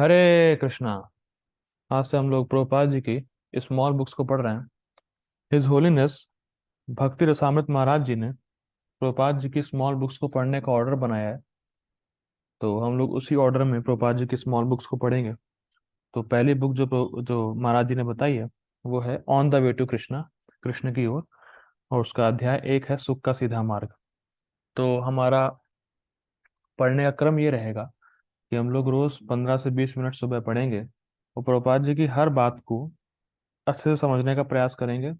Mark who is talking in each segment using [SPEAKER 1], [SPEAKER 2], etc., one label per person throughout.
[SPEAKER 1] हरे कृष्णा। आज से हम लोग प्रभुपाद जी की स्मॉल बुक्स को पढ़ रहे हैं। हिज होलीनेस भक्ति रसामृत महाराज जी ने प्रभुपाद जी की स्मॉल बुक्स को पढ़ने का ऑर्डर बनाया है। तो हम लोग उसी ऑर्डर में प्रभुपाद जी की स्मॉल बुक्स को पढ़ेंगे। तो पहली बुक जो महाराज जी ने बताई है वो है on the way to Krishna, Krishna की ओर। और उसका अध्याय एक है सुख का सीधा मार्ग। तो हमारा पढ़ने का क्रम ये रहेगा कि हम लोग रोज 15 से 20 मिनट सुबह पढ़ेंगे और प्रभुपाद जी की हर बात को अच्छे से समझने का प्रयास करेंगे।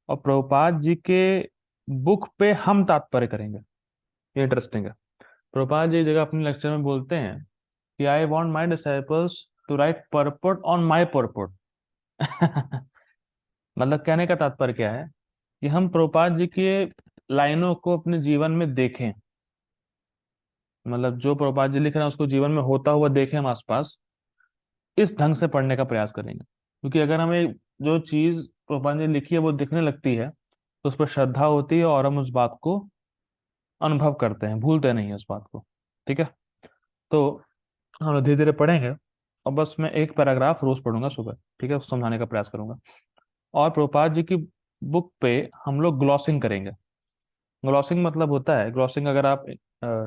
[SPEAKER 1] और प्रभुपाद जी के बुक पे हम तात्पर्य करेंगे। ये इंटरेस्टिंग है। प्रभुपाद जी एक जगह अपने लेक्चर में बोलते हैं कि I want my disciples to write parapet on my parapet. मतलब कहने का तात्पर्य क्या है कि हम प्रभुपाद जी के लाइनों को अपने जीवन में देखें। मतलब जो प्रभुपाद जी लिख रहे हैं उसको जीवन में होता हुआ देखें हम आसपास। इस ढंग से पढ़ने का प्रयास करेंगे, क्योंकि अगर हमें जो चीज प्रभुपाद जी ने लिखी है वो दिखने लगती है तो उस पर श्रद्धा होती है और हम उस बात को अनुभव करते हैं, भूलते नहीं है उस बात को। ठीक है। तो हम लोग धीरे धीरे पढ़ेंगे और बस मैं एक पैराग्राफ रोज पढ़ूंगा सुबह। ठीक है, उसको समझाने का प्रयास करूंगा। और प्रभुपाद जी की बुक पे हम लोग ग्लॉसिंग करेंगे। ग्लॉसिंग मतलब होता है, ग्लॉसिंग अगर आप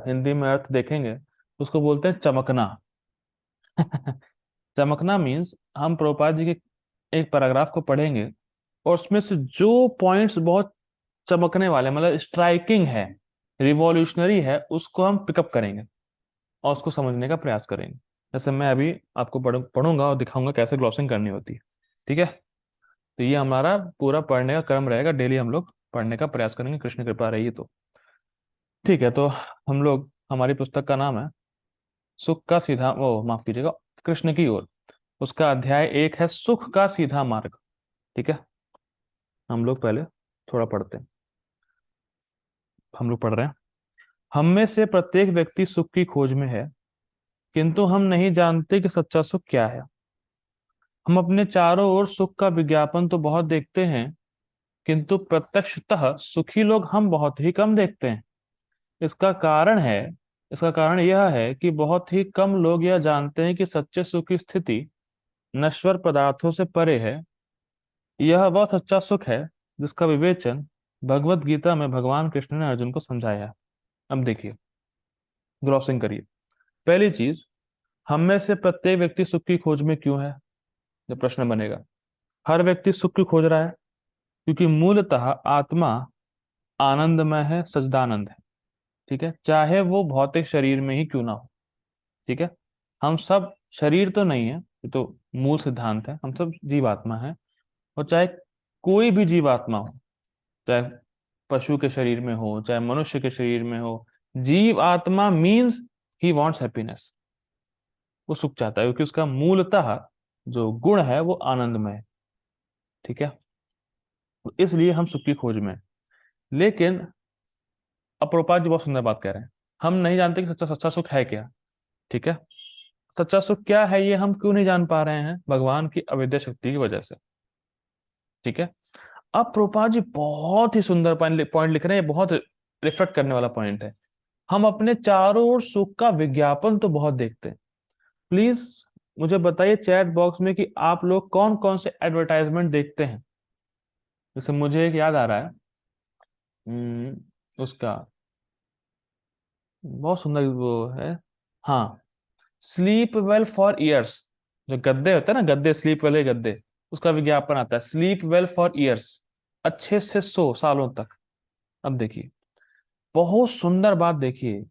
[SPEAKER 1] हिंदी में अर्थ देखेंगे तो उसको बोलते हैं चमकना। चमकना मीन्स हम प्रभुपाद जी के एक पैराग्राफ को पढ़ेंगे और उसमें से जो पॉइंट्स बहुत चमकने वाले, मतलब स्ट्राइकिंग है, रिवॉल्यूशनरी है, उसको हम पिकअप करेंगे और उसको समझने का प्रयास करेंगे। जैसे मैं अभी आपको पढ़ूंगा और दिखाऊंगा कैसे ग्लॉसिंग करनी होती है। ठीक है। तो ये हमारा पूरा पढ़ने का क्रम रहेगा। डेली हम लोग पढ़ने का प्रयास करेंगे, कृष्ण कृपा रही तो। ठीक है। तो हम लोग, हमारी पुस्तक का नाम है सुख का सीधा, ओ माफ कीजिएगा, कृष्ण की ओर। उसका अध्याय एक है सुख का सीधा मार्ग। ठीक है। हम लोग पहले थोड़ा पढ़ते हैं। हम लोग पढ़ रहे हैं। हम में से प्रत्येक व्यक्ति सुख की खोज में है, किंतु हम नहीं जानते कि सच्चा सुख क्या है। हम अपने चारों ओर सुख का विज्ञापन तो बहुत देखते हैं, किंतु प्रत्यक्षतः सुखी लोग हम बहुत ही कम देखते हैं। इसका कारण है इसका कारण यह है कि बहुत ही कम लोग यह जानते हैं कि सच्चे सुख की स्थिति नश्वर पदार्थों से परे है। यह वह सच्चा सुख है जिसका विवेचन भगवत गीता में भगवान कृष्ण ने अर्जुन को समझाया है। अब देखिए, ग्लॉसिंग करिए। पहली चीज, हम में से प्रत्येक व्यक्ति सुख की खोज में क्यों है? जो प्रश्न बनेगा, हर व्यक्ति सुख की खोज रहा है क्योंकि मूलतः आत्मा आनंदमय है, सच्चिदानंद है। ठीक है, चाहे वो भौतिक शरीर में ही क्यों ना हो। ठीक है। हम सब शरीर तो नहीं है, ये तो मूल सिद्धांत है। हम सब जीवात्मा है। और चाहे कोई भी जीवात्मा हो, चाहे पशु के शरीर में हो चाहे मनुष्य के शरीर में हो, जीव आत्मा मीन्स ही वॉन्ट्स हैप्पीनेस। वो सुख चाहता है क्योंकि उसका मूलतः जो गुण है वो आनंदमय है। ठीक है। तो इसलिए हम सुख की खोज में हैं। लेकिन अब प्रभुपाद जी बहुत सुंदर बात कह रहे हैं। हम नहीं जानते कि सच्चा सच्चा सुख है क्या। ठीक है। सच्चा सुख क्या है ये हम क्यों नहीं जान पा रहे हैं? भगवान की अविद्या शक्ति की वजह से। ठीक है। अब प्रभुपाद जी बहुत ही सुंदर पॉइंट लिख रहे हैं। ये बहुत रिफ्लेक्ट करने वाला पॉइंट है। हम अपने चारों ओर सुख का विज्ञापन तो बहुत देखते हैं। प्लीज मुझे बताइए चैट बॉक्स में कि आप लोग कौन कौन से एडवर्टाइजमेंट देखते हैं। जैसे मुझे एक याद आ रहा है, उसका बहुत सुंदर वो है। हाँ, स्लीप वेल फॉर ईयर्स। जो गद्दे होते हैं ना, गद्दे, स्लीप वेल के गद्दे, उसका विज्ञापन आता है, स्लीप वेल फॉर ईयर्स, अच्छे से सो सालों तक। अब देखिए, बहुत सुंदर बात देखिए।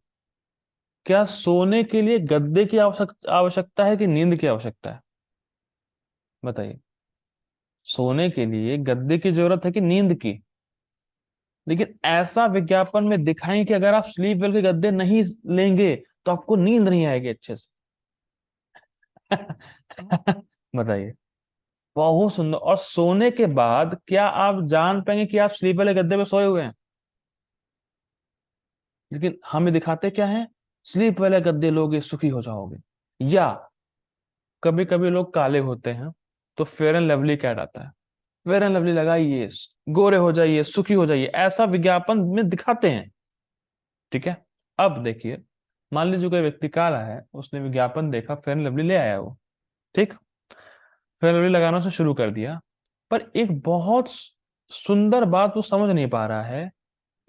[SPEAKER 1] क्या सोने के लिए गद्दे की आवश्यकता है कि नींद की आवश्यकता है? बताइए। सोने के लिए गद्दे की जरूरत है कि नींद की? लेकिन ऐसा विज्ञापन में दिखाएं कि अगर आप स्लीप वेल के गद्दे नहीं लेंगे तो आपको नींद नहीं आएगी अच्छे से। बताइए। बहुत सुंदर। और सोने के बाद क्या आप जान पाएंगे कि आप स्लीप वाले गद्दे पे सोए हुए हैं? लेकिन हमें दिखाते क्या है, स्लीप वाले गद्दे लोगे सुखी हो जाओगे। या कभी कभी लोग काले होते हैं तो फेयर एंड लवली कैड आता है, फेयर एंड लवली लगाइए, गोरे हो जाइए, सुखी हो जाइए, ऐसा विज्ञापन में दिखाते हैं। ठीक है। अब देखिए, मान लीजिए कोई व्यक्ति काला है, उसने विज्ञापन देखा, फेयर एंड लवली ले आया वो। ठीक, फेयर लवली लगाना से शुरू कर दिया, पर एक बहुत सुंदर बात वो समझ नहीं पा रहा है।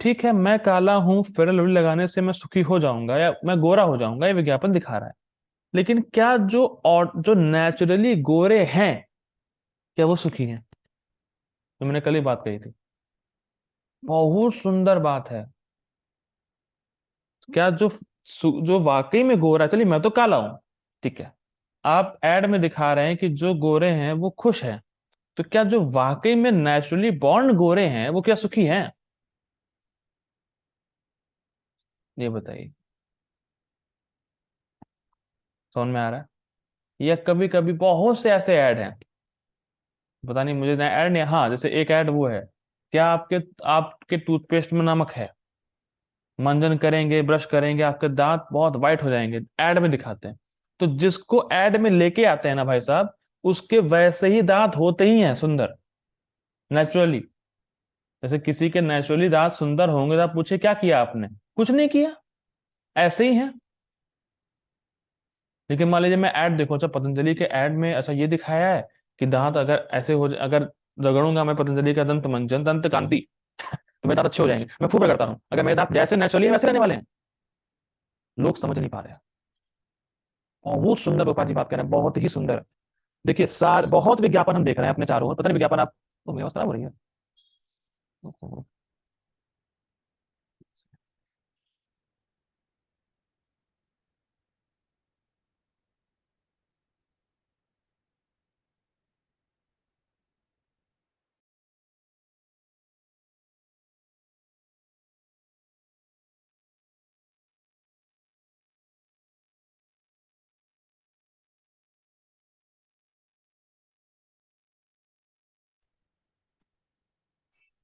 [SPEAKER 1] ठीक है, मैं काला हूं, फेयर लवली लगाने से मैं सुखी हो जाऊंगा या मैं गोरा हो जाऊंगा, ये विज्ञापन दिखा रहा है। लेकिन क्या जो नेचुरली गोरे हैं, क्या वो सुखी हैं? तो मैंने कल ही बात कही थी, बहुत सुंदर बात है। क्या जो वाकई में गोरा, चलिए मैं तो काला हूं, ठीक है, आप एड में दिखा रहे हैं कि जो गोरे हैं वो खुश हैं, तो क्या जो वाकई में नेचुरली बॉर्न गोरे हैं वो क्या सुखी हैं? ये बताइए, समझ में आ रहा है? या कभी कभी बहुत से ऐसे ऐड हैं, पता नहीं मुझे ऐड नहीं, हाँ जैसे एक ऐड वो है, क्या आपके आपके टूथपेस्ट में नमक है, मंजन करेंगे, ब्रश करेंगे, आपके दांत बहुत वाइट हो जाएंगे, ऐड में दिखाते हैं। तो जिसको ऐड में लेके आते हैं ना भाई साहब, उसके वैसे ही दांत होते ही हैं सुंदर, नेचुरली। जैसे किसी के नेचुरली दांत सुंदर होंगे तो आप पूछे क्या किया आपने, कुछ नहीं किया, ऐसे ही है। लेकिन मान लीजिए मैं ऐड देखो, अच्छा पतंजलि के ऐड में ऐसा ये दिखाया है कि दांत अगर ऐसे हो अगर रगड़ूंगा मैं पतंजलि का दंत मंजन, दंत कांति, तो मेरे दांत अच्छे हो जाएंगे, मैं खूब रगड़ता हूँ, अगर मेरे दांत जैसे नेचुरली है वैसे रहने वाले हैं। लोग समझ नहीं पा रहे हैं। बहुत सुंदर गोपाल जी बात कर रहे हैं, बहुत ही सुंदर। देखिए सार बहुत विज्ञापन हम देख रहे हैं अपने चारों ओर, पता नहीं विज्ञापन आप, तो मेरी अवस्था खराब हो रही है।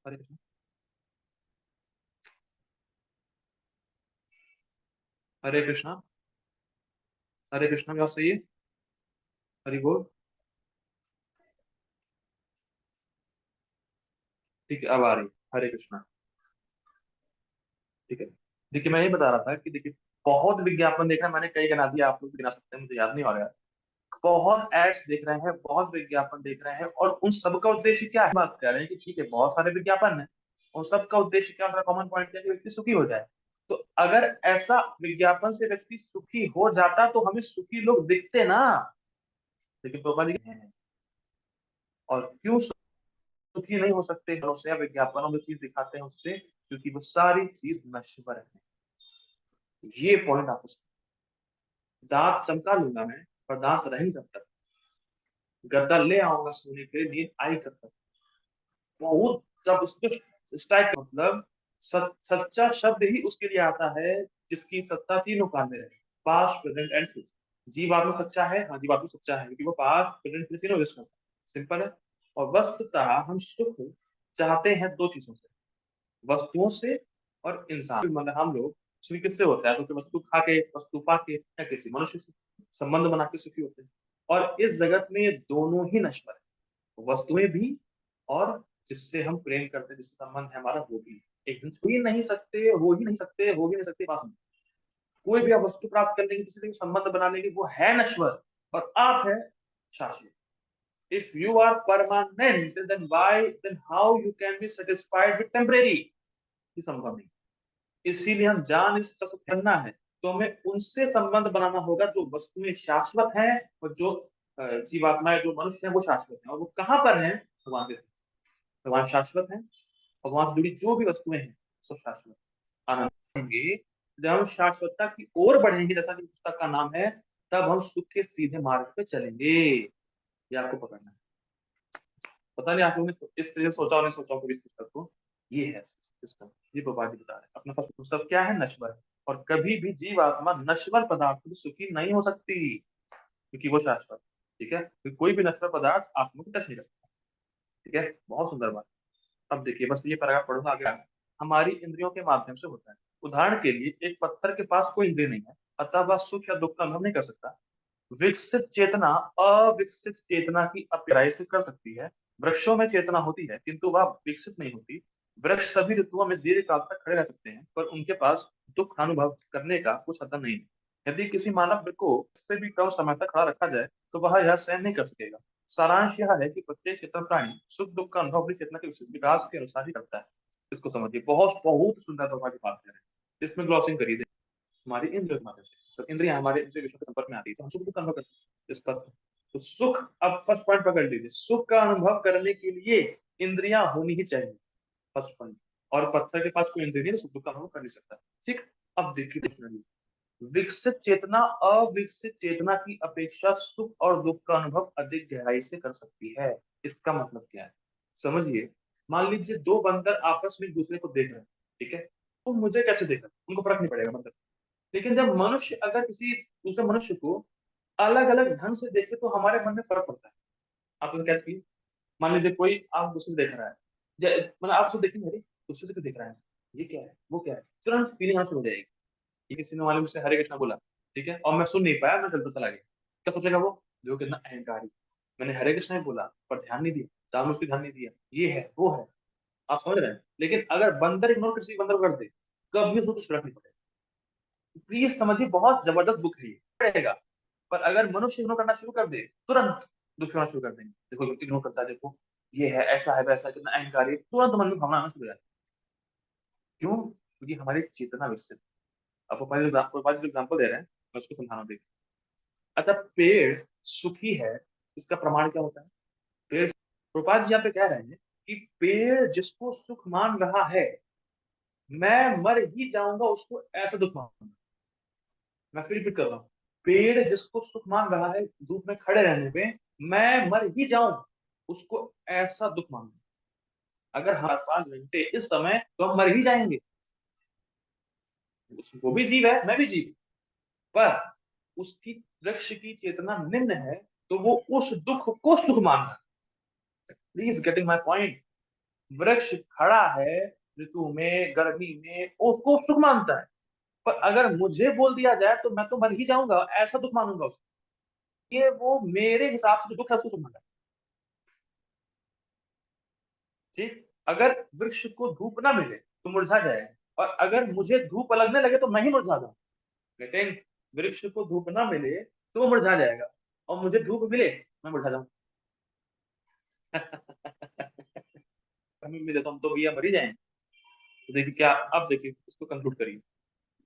[SPEAKER 1] हरे कृष्ण, हरे कृष्णा, हरे कृष्णा, क्या सही है? हरि बोल। ठीक है, अब आ रही है। हरे कृष्णा। ठीक है, देखिए मैं ये बता रहा था कि देखिए बहुत विज्ञापन देखा है मैंने, कई गिना दिया, आप लोग भी गिना सकते हैं, मुझे याद नहीं आ रहा है। बहुत एड्स देख रहे हैं, बहुत विज्ञापन देख रहे हैं, और उन सबका उद्देश्य क्या है? बात कर रहे हैं कि ठीक है बहुत सारे विज्ञापन है, उन सबका उद्देश्य क्या है? कॉमन पॉइंट क्या है कि व्यक्ति सुखी हो जाए। तो अगर ऐसा विज्ञापन से व्यक्ति सुखी हो जाता तो हमें सुखी लोग दिखते ना। लेकिन प्रोपा जी हैं, और क्यों सुखी नहीं हो सकते हैं उससे, या विज्ञापनों में चीज दिखाते हैं उससे? क्योंकि वो सारी चीज नश्वर है। ये पॉइंट आपको दांत चमका लूंगा मैं, पर दांत रहेंगे कब तक? गद्दा ले आऊंगा सोने के लिए, नींद आई कब तक? बहुत, जब उसको स्ट्राइक मतलब सच्चा शब्द ही उसके लिए आता है जिसकी सत्ता तीनों काल में रहे, पास्ट प्रेजेंट एंड फ्यूचर। जीव में सच्चा है, हाँ जीव में सच्चा है क्योंकि वो पास्ट प्रेजेंट फ्यूचर तीनों विश्व में सिंपल है। और वस्तुतः हम सुख चाहते हैं दो चीजों से, वस्तुओं से और इंसान, मतलब हम लोग सुखी किससे होता है? तो वस्तु खा के, वस्तु पा के, या किसी मनुष्य से संबंध बना के सुखी होते हैं। और इस जगत में ये दोनों ही नश्वर है, वस्तुएं भी और जिससे हम प्रेम करते हैं, जिससे संबंध है हमारा, वो भी एक दिन छू ही नहीं सकते, हो ही नहीं सकते, हो ही नहीं सकते पास में। कोई भी आप वस्तु प्राप्त कर लेंगे, किसी से संबंध बना लेंगे, वो है नश्वर, और आप है शाश्वत। If you are permanent, then how you can be satisfied with temporary? ये संभव नहीं। इसीलिए हम जान इस को करना है, तो हमें उनसे संबंध बनाना होगा जो वस्तुएं शाश्वत है, और जो जीवात्माएं, जो मनुष्य है वो शाश्वत है। और वो कहाँ पर है? भगवान के, भगवान शाश्वत है, और वहां से जुड़ी जो भी वस्तुएं हैं सब शाश्वत आनंद होंगे। जब हम शाश्वतता की ओर बढ़ेंगे, जैसा कि पुस्तक का नाम है, तब हम सुख के सीधे मार्ग पे चलेंगे। ये आपको पकड़ना है। पता नहीं आप लोगों ने इस तरह से सोचा और नहीं सोचा होगा इस पुस्तक को। ये है सिस्टम, ये बाबा जी बता रहे हैं। अपना सब पुस्तक क्या है? नश्वर। और कभी भी जीव आत्मा नश्वर पदार्थ से सुखी नहीं हो सकती, क्योंकि वो शाश्वत। ठीक है, तो कोई भी नश्वर पदार्थ आत्मा को टच नहीं कर सकता। ठीक है, बहुत सुंदर बात। अब देखिए बस ये पैराग्राफ पढ़ूंगा आगे। हमारी इंद्रियों के माध्यम से होता है। उदाहरण के लिए एक पत्थर के पास कोई इंद्रिय नहीं है, अतः वह सुख या दुख का अनुभव नहीं कर सकता। विकसित चेतना अविकसित चेतना की अप्यायी से कर सकती है। वृक्षों में चेतना होती है किंतु वह विकसित नहीं होती। वृक्ष सभी ऋतुओं में दीर्घ काल तक खड़े रह सकते हैं, पर उनके पास दुख अनुभव करने का कुछ साधन नहीं है।
[SPEAKER 2] यदि किसी मानव को इससे भी कम समय तक खड़ा रखा जाए तो वह यह सहन नहीं कर सकेगा। सारांश यह है कि प्रत्येक चेतन प्राणी सुख दुख का अनुभव अपनी चेतना के विकास के अनुसार ही करता है। इसको समझिए, बहुत बहुत सुंदर प्रभा की बात है। इसमें ग्लॉसिंग करिए, हमारी इंद्रियों के माध्यम से, तो इंद्रियां हमारे इंद्रिय विषयों के संपर्क में आती है तो हम सुख दुख का अनुभव करते हैं। स्पष्ट। तो सुख, अब फर्स्ट पॉइंट पकड़ लीजिए, सुख का अनुभव करने के लिए इंद्रियां होनी ही चाहिए, फर्स्ट पॉइंट। और पत्थर के पास कोई इंद्रिय नहीं, सुख दुख का अनुभव कर नहीं सकता। ठीक। अब देखिए, विकसित चेतना अविकसित चेतना की अपेक्षा सुख और दुख का अनुभव अधिक गहराई से कर सकती है। इसका मतलब क्या है, समझिए। मान लीजिए दो बंदर आपस में एक दूसरे को देख रहे हैं, ठीक है, तो मुझे कैसे देख रहे हैं उनको फर्क नहीं पड़ेगा मतलब। लेकिन जब मनुष्य अगर किसी दूसरे मनुष्य को अलग अलग ढंग से देखे तो हमारे मन में फर्क पड़ता है। आप लोग कैसे, मान लीजिए कोई आप दूसरे देख रहा है, मतलब आप उसको देखेंगे, अरे दूसरे से क्यों देख रहा है, ये क्या है वो क्या है, तुरंत फीलिंग आना शुरू हो जाएगी। ये किसी ने वाले मुझसे हरे कृष्णा बोला, ठीक है, और मैं सुन नहीं पाया, मैं चलता चला गया, क्या सोचेगा वो, देखो कितना अहंकारी, मैंने हरे कृष्णा ही बोला पर ध्यान नहीं दिया, जानबूझ के ध्यान नहीं दिया, ये है वो है। आप समझ रहे हैं। लेकिन अगर बंदर इग्नोर किसी बंदर को कर दे, कभी उसको कुछ फर्क नहीं पड़ेगा। प्लीज समझिए, बहुत जबरदस्त बुक है ये, पड़ेगा। पर अगर मनुष्य इग्नोर करना शुरू कर दे, तुरंत दुख होना शुरू कर देंगे, देखो इग्नोर करता है, देखो ये है, ऐसा है वैसा है, कितना अहंकारी है, तुरंत मन में भावना आना शुरू हो जाती है। क्यों? क्योंकि हमारी चेतना विकसित। अब गोपाल जी एग्जाम्पल दे रहे हैं, मैं उसको समझाना, देखिए। अच्छा, पेड़ सुखी है, इसका प्रमाण क्या होता है? पेड़, गोपाल जी यहाँ पे कह रहे हैं कि पेड़ जिसको सुख मान रहा है, मैं मर ही जाऊंगा उसको ऐसा दुख मानूंगा। मैं फिर रिपीट कर रहा हूँ, पेड़ जिसको सुख मान रहा है धूप में खड़े रहने पे, मैं मर ही जाऊं उसको ऐसा दुख मानूंगा। अगर हमारे 5 घंटे इस समय, तो हम मर ही जाएंगे। वो भी जीव है, मैं भी जीव, पर उसकी वृक्ष की चेतना निम्न है, तो वो उस दुख को सुख मान रहा है। Please getting my point. वृक्ष खड़ा है, ऋतु में गर्मी में उसको सुख मानता है, पर अगर मुझे बोल दिया जाए तो मैं तो मर ही जाऊंगा, ऐसा दुख मानूंगा उसको। ये वो मेरे हिसाब से जो दुख है उसको सुख मानता है। ठीक। अगर वृक्ष को धूप ना मिले तो मुरझा जाएगा, और अगर मुझे धूप लगने लगे तो मैं ही मुरझा जाऊं। लेकिन वृक्ष को धूप ना मिले तो वो मुरझा जाएगा, और मुझे धूप मिले मैं मुरझा जाऊं। देता हूं तो भैया मर ही जाएंगे। तो देखिए क्या, अब देखिए इसको कंक्लूड करिए।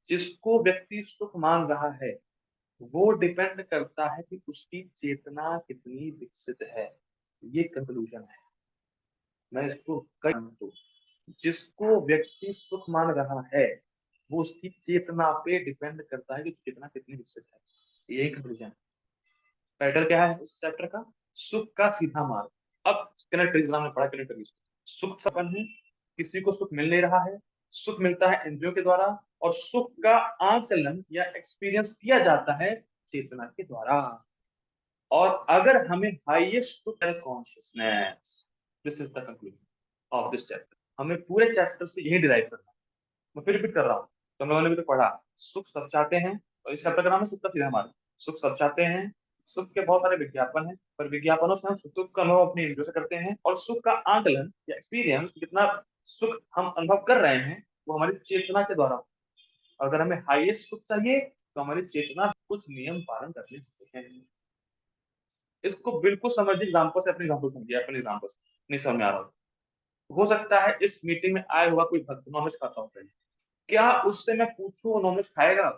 [SPEAKER 2] जिसको व्यक्ति सुख मान रहा है, वो डिपेंड करता है कि उसकी चेतना कितनी विकसित है। ये कंक्लूजन है। मैं इसको कई तो, जिसको व्यक्ति सुख मान रहा है, वो उसकी चेतना पे डिपेंड करता है कि चेतना कितनी विकसित है। यही कंक्लूजन है। टाइटल क्या है इस चैप्टर का? सुख का सीधा मार्ग। अब कनेक्ट करिए, में पढ़ा, कनेक्ट करिए। सुख सपन है, किसी को सुख मिल नहीं रहा है, सुख मिलता है इंद्रियों के द्वारा, और सुख का आकलन या एक्सपीरियंस किया जाता है चेतना के द्वारा। और अगर हमें हाईएस्ट सुख है consciousness, this is the conclusion of this chapter. हमें पूरे चैप्टर से यही डिराइव करना है। मैं फिर रिपीट कर रहा हूँ, तो हम लोगों ने भी तो पढ़ा, सुख सब चाहते हैं, और इस चैप्टर का नाम है सुख का सीधा मार्ग। सुख सब चाहते हैं, सुख के बहुत सारे विज्ञापन हैं, पर विज्ञापनों से हम सुख का अनुभव अपनी इंद्रियों से करते हैं, और सुख का आकलन या एक्सपीरियंस, कितना सुख हम अनुभव कर रहे हैं, वो हमारी चेतना के द्वारा। और अगर हमें हाईएस्ट सुख चाहिए तो हमारी चेतना कुछ नियम पालन करने होते हैं। इसको बिल्कुल समझिए, एग्जाम्पल से, अपने एग्जाम्पल समझिए, अपने एग्जाम्पल से नहीं समझ में आ रहा हो सकता है इस मीटिंग में आया हुआ कोई भक्त नॉनवेज खाता हो, क्या उससे मैं पूछूं नॉनवेज खाएगा,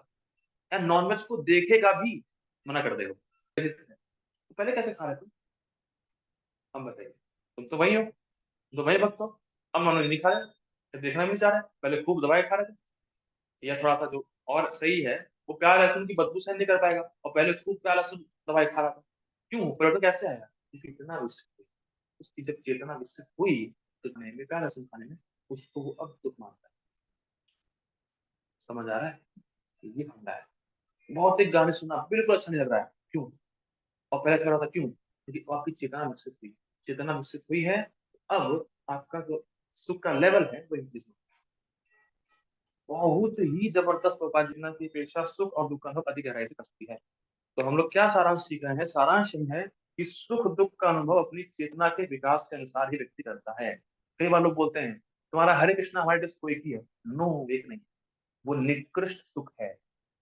[SPEAKER 2] या नॉनवेज को देखेगा भी मना कर देगा? तो पहले कैसे खा रहे थे, हम बताइए। तुम तो वही हो, तुम तो वही भक्त हो। अब नॉनवेज नहीं खा रहे, तो देखना भी नहीं चाह रहे, पहले खूब दवाई खा रहे थे। या थोड़ा सा जो और सही है, वो प्याज लहसुन की बदबू सहन नहीं कर पाएगा, और पहले खूब प्याज लहसुन दवाई खा रहा था। क्यों? परिवर्तन कैसे आया? क्योंकि इतना विकसित हुई। उसकी जब चेतना विकसित हुई तो खाने में, प्याज लहसुन खाने में, उसको वो अब दुख मानता है। समझ आ रहा है? ये फंडा है। बहुत एक गाने सुना, बिल्कुल अच्छा नहीं लग रहा है, क्यों? और पहले से रहा था, क्यों? क्योंकि आपकी चेतना विकसित हुई। चेतना विकसित हुई है, अब आपका जो सुख का लेवल है वो इंक्रीज हो। बहुत ही जबरदस्त प्रकार जीवन की अपेक्षा सुख और दुख का अनुभव अधिक गहराई से कर सकती है। तो हम लोग क्या सारांश सीख रहे हैं? सारांश यही है कि सुख दुख का अनुभव अपनी चेतना के विकास के अनुसार ही व्यक्ति करता है। कई बार लोग बोलते हैं तुम्हारा हरे कृष्णा हमारे देश को एक ही है। नो, एक नहीं, वो निकृष्ट सुख है।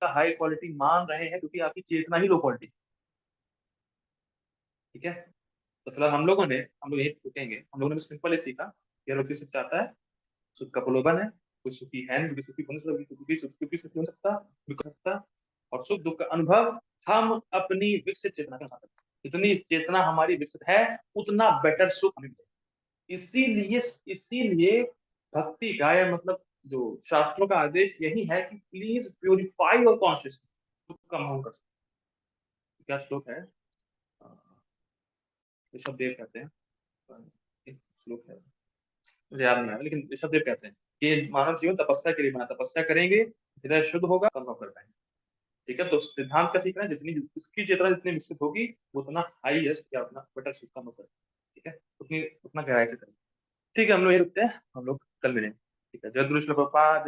[SPEAKER 2] हाई क्वालिटी मान रहे हैं क्योंकि आपकी चेतना ही लो क्वालिटी। ठीक है, तो फिलहाल हम लोग यही रुकेंगे। हम लोगों ने सिंपल ही सीखा कि अगर व्यक्ति सुख चाहता है, सुख का प्रलोभन है, कोई सुखी है नहीं, सुखी होने से क्योंकि सुखी हो सकता, बिक सकता। और सुख दुख का अनुभव हम अपनी विकसित चेतना के साथ करते हैं। जितनी चेतना हमारी विकसित है उतना बेटर सुख हमें मिलेगा। इसीलिए भक्ति का या मतलब जो शास्त्रों का आदेश यही है कि प्लीज प्यूरिफाई योर कॉन्शियसनेस, दुख का मोह कर सकते। क्या श्लोक है, ऋषभदेव कहते हैं, एक श्लोक है मुझे याद नहीं आया, लेकिन ऋषभदेव कहते हैं कि मानव जीवन तपस्या के लिए बना, तपस्या करेंगे हृदय शुद्ध होगा, संभव कर पाएंगे। ठीक है, तो सिद्धांत का सीखना है, जितनी उसकी चेतना जितनी विकसित होगी वो उतना हाईएस्ट या उतना बेटर सुख का अनुभव करेगा। ठीक है, उतनी उतना गहराई से करेंगे। ठीक है, हम लोग ये रुकते हैं, हम लोग कल मिलेंगे। ठीक है, जय गुरु श्री प्रभुपाद।